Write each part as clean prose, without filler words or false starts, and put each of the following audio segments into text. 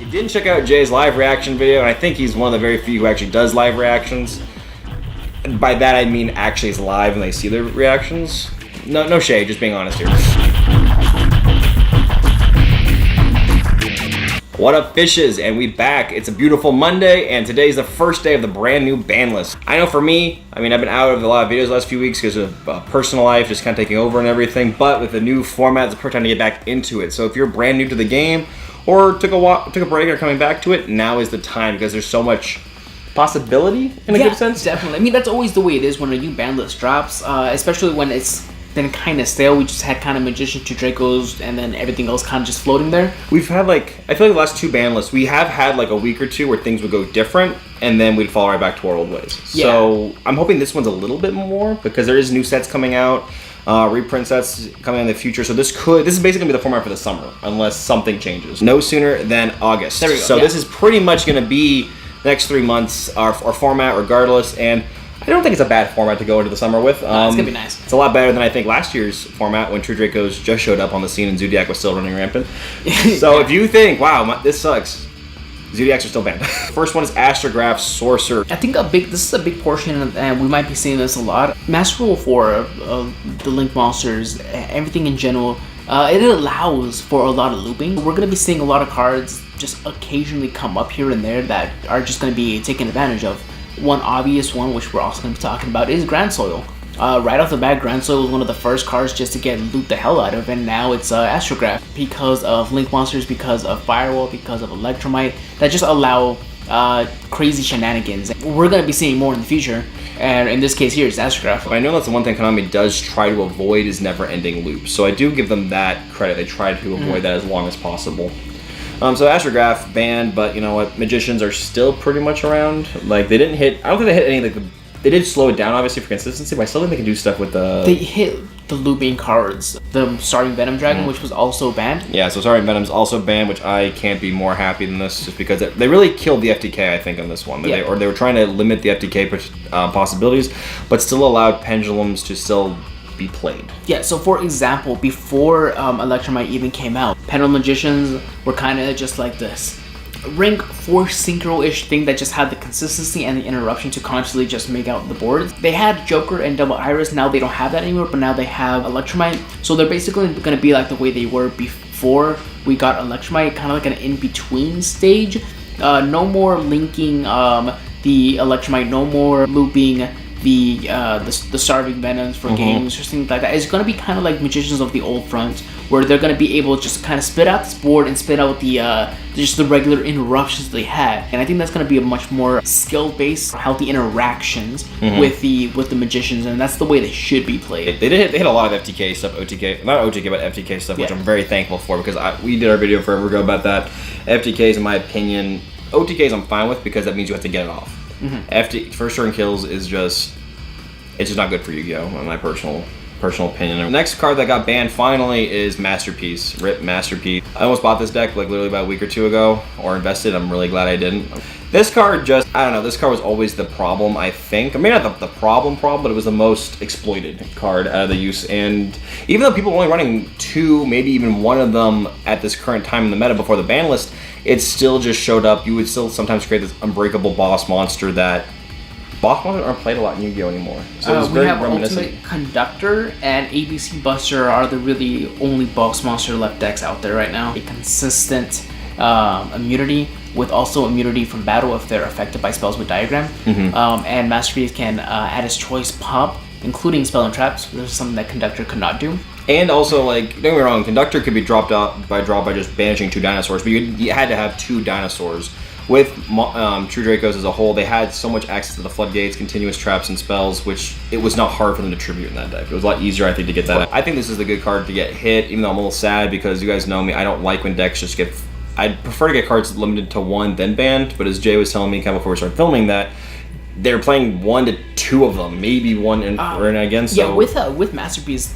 you didn't check out Jay's live reaction video, and I think he's one of the very few who actually does live reactions. And by that I mean actually is live and they see their reactions. No shade, just being honest here. What up, fishes? And we back. It's a beautiful Monday, and today's the first day of the brand new ban list. I know for me, I've been out of a lot of videos the last few weeks because of personal life just kind of taking over and everything, but with the new format, it's the perfect time to get back into it. So if you're brand new to the game, or took a break or coming back to it, now is the time because there's so much possibility in a good sense. Definitely. I mean, that's always the way it is when a new ban list drops, especially when it's been kind of stale. We just had kind of Magician, 2 Dracos, and then everything else kind of just floating there. We've had I feel like the last 2 ban lists, we have had like a week or 2 where things would go different, and then we'd fall right back to our old ways. Yeah. So I'm hoping this one's a little bit more because there is new sets coming out, reprint sets coming in the future. So this is basically gonna be the format for the summer, unless something changes. No sooner than August. There we go. So this is pretty much gonna be the next 3 months our format regardless, and I don't think it's a bad format to go into the summer with. It's gonna be nice. It's a lot better than I think last year's format when True Dracos just showed up on the scene and Zodiac was still running rampant. So if you think, wow, this sucks, Zodiacs are still banned. First one is Astrograph Sorcerer. I think this is a big portion, and we might be seeing this a lot. Master Rule 4 of the Link monsters, everything in general, it allows for a lot of looping. We're going to be seeing a lot of cards just occasionally come up here and there that are just going to be taken advantage of. One obvious one, which we're also going to be talking about, is Grand Soil. Right off the bat, Grand Soil was one of the first cards just to get looped the hell out of, and now it's Astrograph because of Link monsters, because of Firewall, because of Electromite, that just allow crazy shenanigans. We're going to be seeing more in the future, and in this case here, it's Astrograph. I know that's the one thing Konami does try to avoid is never-ending loops, so I do give them that credit. They try to avoid that as long as possible. So Astrograph banned, but you know what? Magicians are still pretty much around. Like, they didn't hit... I don't think they hit any of the... They did slow it down, obviously, for consistency, but I still think they can do stuff with the... They hit the looping cards. The Starving Venom Dragon, which was also banned. Yeah, so Starving Venom's also banned, which I can't be more happy than this, just because they really killed the FTK, I think, on this one. Yeah. They were trying to limit the FTK possibilities, but still allowed Pendulums to still be played. Yeah, so for example, before Electromite even came out, Pendulum Magicians were kind of just like this rank 4 synchro-ish thing that just had the consistency and the interruption to constantly just make out the boards. They had Joker and Double Iris, now they don't have that anymore, but now they have Electromite. So they're basically going to be like the way they were before we got Electromite, kind of like an in-between stage. No more linking the Electromite, no more looping the Starving Venoms for games or things like that. It's going to be kind of like Magicians of the Old Front, where they're going to be able to just kind of spit out this board and spit out just the regular interruptions they had. And I think that's going to be a much more skill-based, healthy interactions with the Magicians, and that's the way they should be played. They hit a lot of FTK stuff, not OTK, but FTK stuff, which I'm very thankful for, because we did our video forever ago about that. FTKs, in my opinion, OTKs I'm fine with because that means you have to get it off. First turn kills is it's just not good for Yu-Gi-Oh! In my personal opinion. The next card that got banned finally is Masterpiece. RIP Masterpiece. I almost bought this deck literally about a week or 2 ago, or invested. I'm really glad I didn't. This card I don't know, this card was always the problem, I think. I mean, not the problem, but it was the most exploited card out of the use. And even though people were only running 2, maybe even 1 of them at this current time in the meta before the ban list, it still just showed up. You would still sometimes create this unbreakable boss monster that... Boss monsters aren't played a lot in Yu-Gi-Oh! Anymore. So we have Ultimate Conductor and ABC Buster are the really only boss monster left decks out there right now. A consistent immunity with also immunity from battle if they're affected by spells with Diagram. And Masterpiece can, at its choice, pop, including Spell and Traps. This is something that Conductor could not do. And also, like, don't get me wrong, Conductor could be dropped out by just banishing 2 dinosaurs, but you had to have 2 dinosaurs. With True Dracos as a whole, they had so much access to the floodgates, continuous traps, and spells, which it was not hard for them to tribute in that deck. It was a lot easier, I think, to get that out. I think this is the good card to get hit, even though I'm a little sad because you guys know me, I don't like when decks just get... I'd prefer to get cards limited to 1 then banned, but as Jay was telling me kind of before we started filming that, they're playing 1 to 2 of them, maybe 1 and again. So yeah, with Masterpiece,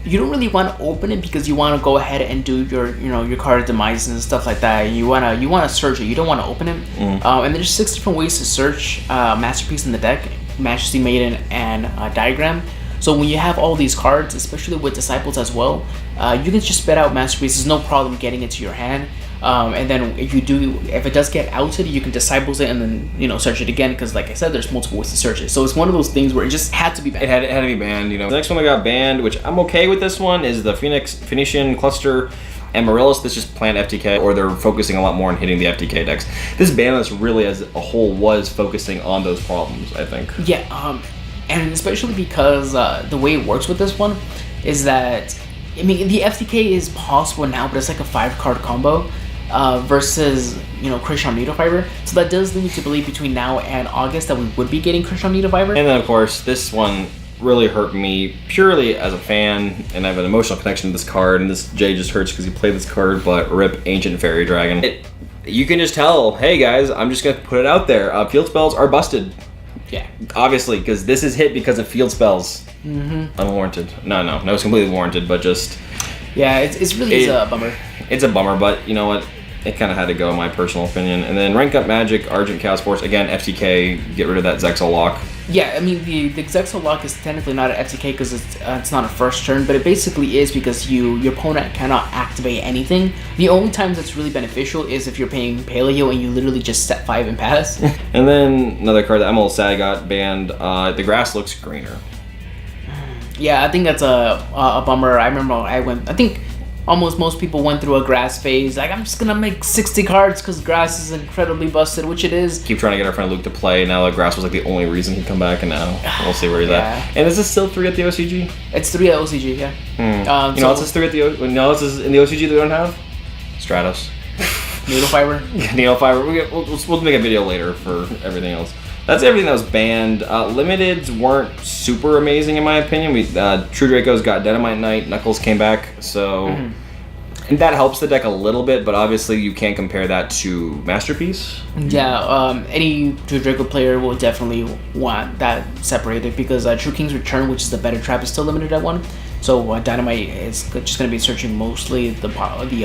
you don't really want to open it because you want to go ahead and do your card demise and stuff like that. You wanna search it. You don't want to open it. And there's 6 different ways to search Masterpiece in the deck: Majesty Maiden and Diagram. So when you have all these cards, especially with Disciples as well, you can just spit out Masterpiece. There's no problem getting it to your hand. And then if it does get outed, you can disciple it and then search it again, because like I said, there's multiple ways to search it. So it's one of those things where it just had to be banned. It had to be banned. The next one that got banned, which I'm okay with this one, is the Phoenician Cluster and Morellis. This just planned FTK, or they're focusing a lot more on hitting the FTK decks. This ban list really as a whole was focusing on those problems, I think. Yeah, and especially because the way it works with this one is that, I mean, the FTK is possible now, but it's like a 5-card combo versus, Crystal Needle Fiber. So that does lead me to believe between now and August that we would be getting Crystal Needle Fiber. And then, of course, this one really hurt me purely as a fan, and I have an emotional connection to this card, and this Jay just hurts because he played this card, but RIP Ancient Fairy Dragon. You can just tell, hey guys, I'm just going to put it out there. Field spells are busted. Yeah. Obviously, because this is hit because of field spells. Unwarranted. No, it's completely warranted, but just... Yeah, it's really a bummer. It's a bummer, but you know what? It kind of had to go, in my personal opinion. And then Rank Up Magic, Argent Chaos Force, again, FTK, get rid of that Zexal lock. Yeah, I mean, the Zexal lock is technically not an FTK because it's not a first turn, but it basically is because your opponent cannot activate anything. The only time that's really beneficial is if you're playing Paleo and you literally just set 5 and pass. And then another card that I'm a little sad got banned, the grass looks greener. Yeah, I think that's a bummer. I remember I think almost most people went through a grass phase. Like, I'm just gonna make 60 cards because grass is incredibly busted, which it is. Keep trying to get our friend Luke to play. Now the grass was like the only reason he'd come back, and now we'll see where he's at. And is this still 3 at the OCG? It's 3 at OCG, yeah. You know what's this 3 at the OCG? No, this is in the OCG that we don't have? Stratos. Needle Fiber? Needle Fiber. We'll make a video later for everything else. That's everything that was banned. Limiteds weren't super amazing in my opinion. True Draco's got Dynamite Knight, Knuckles came back, so and that helps the deck a little bit, but obviously you can't compare that to Masterpiece. Yeah, any True Draco player will definitely want that separated because True King's Return, which is the better trap, is still limited at 1. So Dynamite is just going to be searching mostly the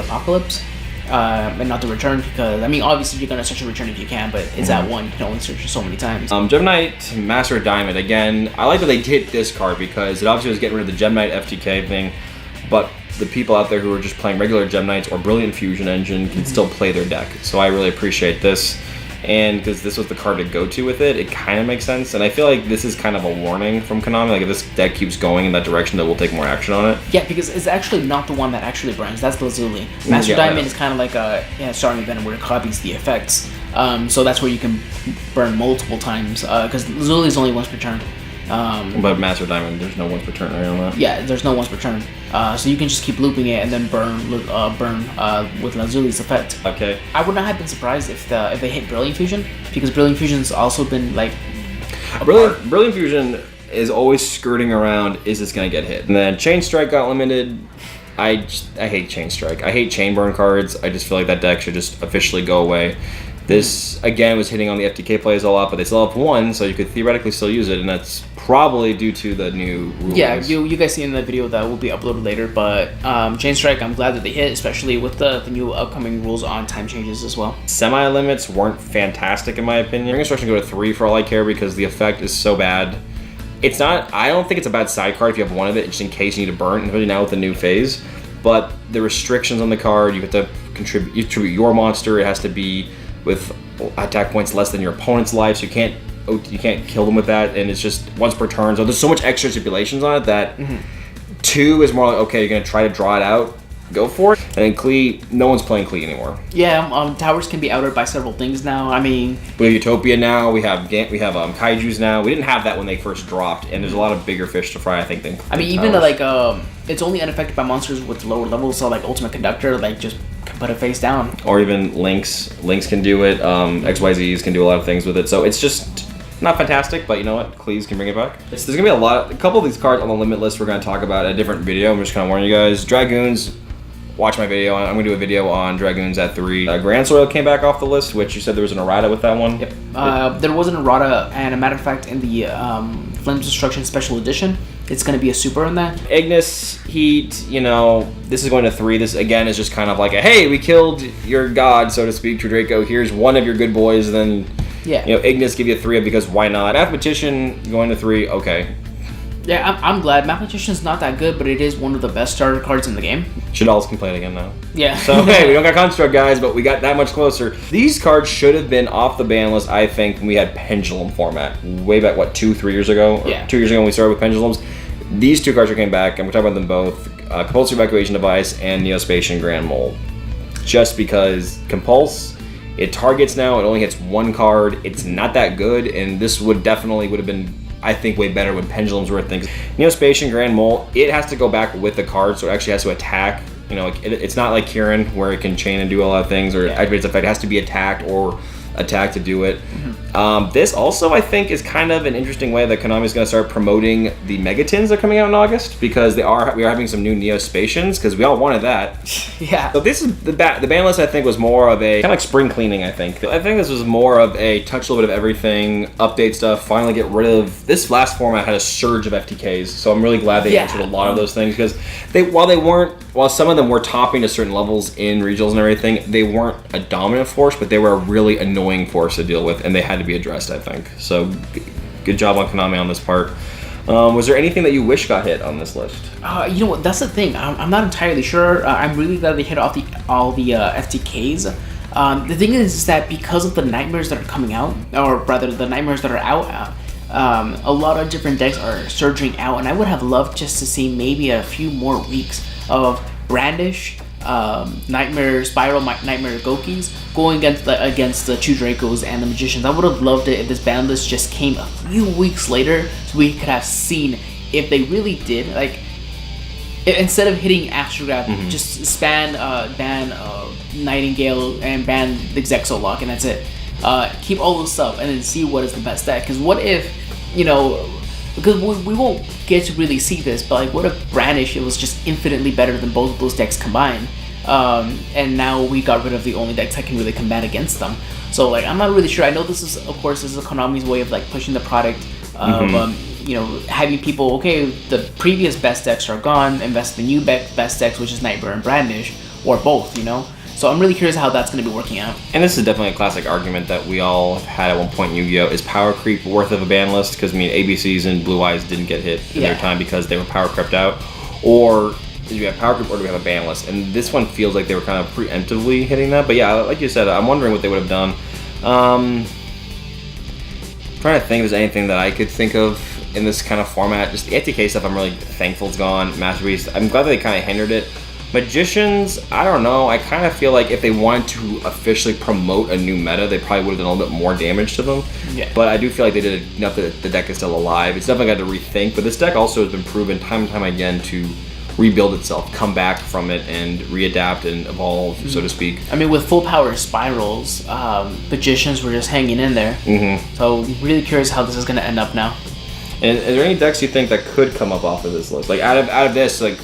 Apocalypse. And not the return, because I mean obviously you're gonna search a return if you can, but it's at 1, you can only search it so many times. Gemknight, Master of Diamond, again, I like that they did this card because it obviously was getting rid of the Gemknight FTK thing, but the people out there who are just playing regular Gemknights or Brilliant Fusion Engine can still play their deck, so I really appreciate this. And because this was the card to go to with it, it kind of makes sense. And I feel like this is kind of a warning from Konami. Like, if this deck keeps going in that direction, that we'll take more action on it. Yeah, because it's actually not the one that actually burns. That's Lazuli. Master Diamond is kind of like a starting event where it copies the effects. So that's where you can burn multiple times. Because Lazuli is only once per turn. But Master Diamond, there's no once per turn right on that. Yeah, there's no once per turn. So you can just keep looping it and then burn with Lazuli's effect. Okay. I would not have been surprised if they hit Brilliant Fusion, because Brilliant Fusion's also been like Brilliant Fusion is always skirting around, is this gonna get hit? And then Chain Strike got limited. I hate Chain Strike. I hate Chain Burn cards. I just feel like that deck should just officially go away. This, again, was hitting on the FTK plays a lot, but they still have 1, so you could theoretically still use it, and that's probably due to the new rules. Yeah, you guys see in the video that will be uploaded later, but Chain Strike, I'm glad that they hit, especially with the new upcoming rules on time changes as well. Semi-limits weren't fantastic in my opinion. Ring Instruction go to 3 for all I care because the effect is so bad. It's not, I don't think it's a bad side card if you have 1 of it, just in case you need to burn, especially now with the new phase. But the restrictions on the card, you have to contribute your monster, it has to be with attack points less than your opponent's life, so you can't kill them with that, and it's just once per turn. So there's so much extra stipulations on it that 2 is more like, okay, you're gonna try to draw it out, go for it. And then Klee, no one's playing Klee anymore. Yeah, towers can be outed by several things now. I mean, we have Utopia now. We have Kaiju's now. We didn't have that when they first dropped, and there's a lot of bigger fish to fry, I think. Than I mean, even like it's only unaffected by monsters with lower levels. So like Ultimate Conductor, like just put it face down. Or even Lynx. Lynx can do it. XYZs can do a lot of things with it. So it's just not fantastic, but you know what? Cleese can bring it back. There's gonna be a couple of these cards on the limit list we're gonna talk about in a different video. I'm just gonna warn you guys. Dragoons. Watch my video. I'm going to do a video on Dragoons at 3. Grand Soil came back off the list, which you said there was an errata with that one. Yep. There was an errata, and a matter of fact, in the Flames Destruction Special Edition, it's going to be a super in that. Ignis, Heat, you know, this is going to 3. This, again, is just kind of like a, hey, we killed your god, so to speak, True Draco. Here's one of your good boys, and then, you know, Ignis give you a 3 because why not? Mathematician going to 3, okay. Yeah, I'm glad. Map Magician's not that good, but it is one of the best starter cards in the game. Shadal's can play it again now. Yeah. So, hey, we don't got Construct, guys, but we got that much closer. These cards should have been off the ban list, I think, when we had Pendulum format. Way back, 2-3 years ago? Yeah. 2 years ago when we started with Pendulums. These two cards are coming back, and we're talking about them both. Compulsory Evacuation Device and Neospatian Grand Mole. Just because Compulse, it targets now, it only hits one card, it's not that good, and this would have been, I think, way better when Pendulums were things. Neospatian Grand Mole, it has to go back with the card, so it actually has to attack. You know, it's not like Kieran, where it can chain and do a lot of things, or activate its effect. It has to be attacked or attack to do it. This also, I think, is kind of an interesting way that Konami is going to start promoting the Megatins that are coming out in August, because we are having some new Neospatians, because we all wanted that. Yeah. So this is the ban list. I think was more of a kind of like spring cleaning. I think this was more of a touch a little bit of everything, update stuff, finally get rid of this last format had a surge of FTKs. So I'm really glad they answered a lot of those things, because while some of them were topping to certain levels in regionals and everything, they weren't a dominant force, but they were a really annoying force to deal with, and they had to be addressed, I think. So good job on Konami on this part. Was there anything that you wish got hit on this list? You know what? That's the thing. I'm not entirely sure. I'm really glad they hit off all the FTKs. The thing is that because of the nightmares that are coming out, or rather the nightmares that are out, a lot of different decks are surging out, and I would have loved just to see maybe a few more weeks of Brandish, Nightmare Spiral, Nightmare Gokis going against the True Dracos and the Magicians. I would have loved it if this ban list just came a few weeks later, so we could have seen if they really did, like, instead of hitting Astrograph, just ban Nightingale and ban the Zexolock, and that's it. Keep all those stuff and then see what is the best deck. Because what if, because we won't get to really see this, but like, what if Brandish, it was just infinitely better than both of those decks combined, and now we got rid of the only decks that can really combat against them. So like, I'm not really sure. I know this is Konami's way of like pushing the product of having people, okay, the previous best decks are gone, invest in the new best decks, which is Nightmare and Brandish, or both, So I'm really curious how that's going to be working out. And this is definitely a classic argument that we all had at one point in Yu-Gi-Oh! Is power creep worth of a ban list? Because, ABCs and Blue Eyes didn't get hit in their time because they were power crept out. Or do we have power creep, or do we have a ban list? And this one feels like they were kind of preemptively hitting that. But yeah, like you said, I'm wondering what they would have done. Trying to think if there's anything that I could think of in this kind of format. Just the ATK stuff, I'm really thankful it's gone. Masterpiece, I'm glad that they kind of hindered it. Magicians, I don't know. I kind of feel like if they wanted to officially promote a new meta, they probably would have done a little bit more damage to them. Yeah. But I do feel like they did enough that the deck is still alive. It's definitely got to rethink, but this deck also has been proven time and time again to rebuild itself, come back from it, and readapt and evolve, so to speak. With full power spirals, Magicians were just hanging in there. So really curious how this is going to end up now. And is there any decks you think that could come up off of this list? Like out of this, like,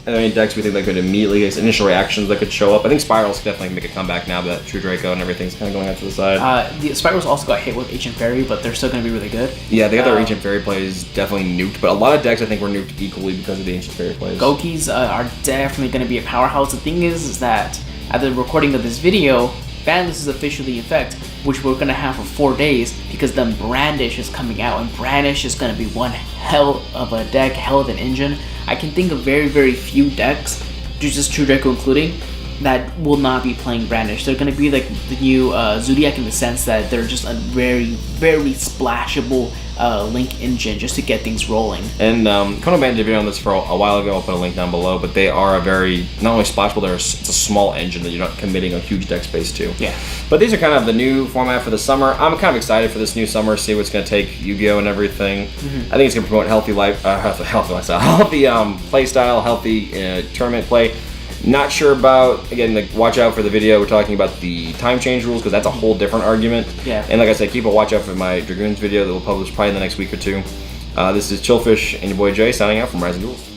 are there any decks we think that could immediately get initial reactions that could show up? I think Spirals could definitely make a comeback now that True Draco and everything's kind of going out to the side. The Spirals also got hit with Ancient Fairy, but they're still going to be really good. Yeah, they got their Ancient Fairy plays definitely nuked, but a lot of decks I think were nuked equally because of the Ancient Fairy plays. Gokis are definitely going to be a powerhouse. The thing is that at the recording of this video, Banlist is officially in effect, which we're going to have for 4 days, because then Brandish is coming out, and Brandish is going to be one hell of a deck, hell of an engine. I can think of very, very few decks, just True Draco including, that will not be playing Brandish. They're going to be like the new Zodiac in the sense that they're just a very, very splashable Link engine just to get things rolling. And Kono Band did a video on this for a while ago. I'll put a link down below. But they are a very, not only splashable, it's a small engine that you're not committing a huge deck space to. Yeah. But these are kind of the new format for the summer. I'm kind of excited for this new summer, see what's going to take Yu-Gi-Oh! And everything. I think it's going to promote healthy lifestyle, healthy play style, healthy tournament play. Not sure about, again, like, watch out for the video. We're talking about the time change rules, because that's a whole different argument. Yeah. And like I said, keep a watch out for my Dragoons video that we'll publish probably in the next week or two. This is Chillfish and your boy Jay signing out from Rising Duels.